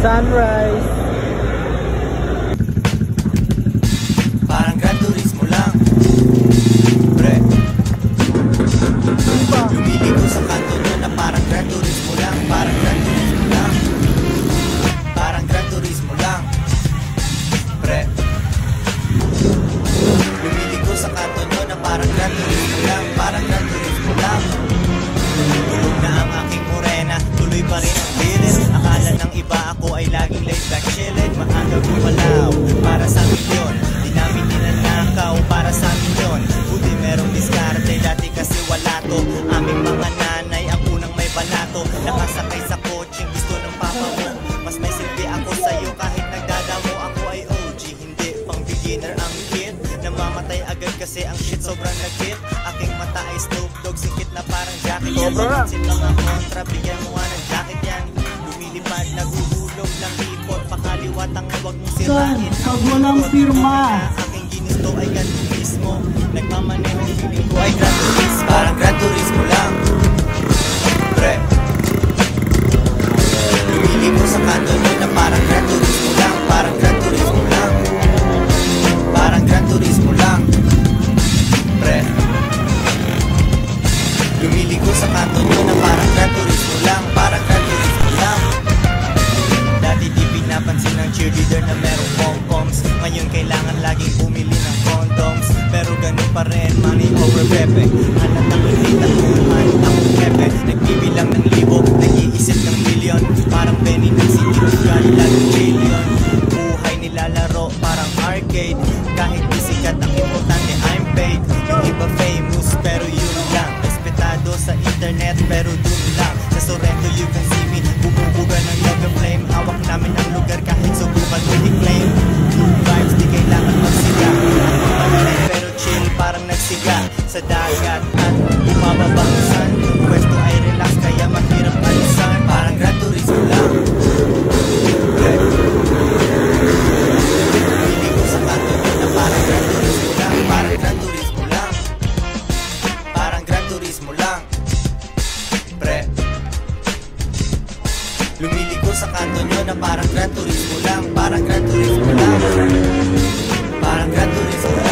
Sunrise. Parang Gran Turismo lang, pre. Lumiligo sa kanto nyo na parang Gran Turismo lang. Parang Gran Turismo lang. Parang Gran Turismo lang, pre. Lumiligo sa kanto nyo na parang Gran Turismo lang. Parang Gran Turismo lang. Tulog na ang aking morena, tuloy pa rin ang bilis. Akala ng iba ako ay laging laid back chillin'. Maaga gumalaw para sa amin yun, di namin ninanakaw para sa amin yun. Buti merong diskarte, dati kasi wala to. Aming mga nanay ang unang may balato. Nakasakay sa coaching gusto ng papa mo. Mas may silbi ako sa'yo kahit nagdadamo. Ako ay OG, hindi pang beginner ang kid. Namamatay agad kasi ang shit sobrang nagkit. Aking mata ay Snoop Dogg, sikit na parang jacket yan. Pansin mga kontra, bigyan mo nga ng jacket yan. Lumilipad, naguhulog ng hipot. Pakaliwat ang huwag mong sirain. Pag walang pirma, aking ginisto ay ganito mismo. Nagmamaneho, feeling ko ay Gran Turismo. Parang Gran Turismo lang, pre. Lumiligo sa kanto nyo na parang Gran Turismo lang. Parang Gran Turismo lang. Parang Gran Turismo lang, pre. Lumiligo sa kanto nyo na parang Gran Turismo lang. Parang Gran Turismo lang. Dati di pinapansin ng cheerleader na merong pom-poms. Ngayon kailangan laging bumili ng condoms. Pero ganun pa rin, money over pepe. Halatang nakita kung ano akong pepe. Nagbibilang ng libo, nag-iisip ng milyon. Parang Benny ng City of God, laging trillion. Buhay nilalaro parang arcade. Kahit di sikat ang importante, I'm paid. Yung iba famous pero yun lang. Respetado sa internet pero dun lang. Sa Sorrento you can see me, bumubuga ng love and flame. Hawak namin ang lugar kahit subukan mo i-claim. Good vibes, di kailangan magsiga. Malamig pero chill, parang nagsiga sa dagat at bumababang sun. Yung pwesto ay relax, kaya mahirap alisan. Parang Gran Turismo lang, pre. Lumiligo sa kanto nyo na parang Gran Turismo lang. Parang Gran Turismo lang. Parang Gran Turismo lang, pre. Lumiligo sa kanto nyo na parang Gran Turismo lang. Parang Gran Turismo lang. Parang Gran Turismo lang.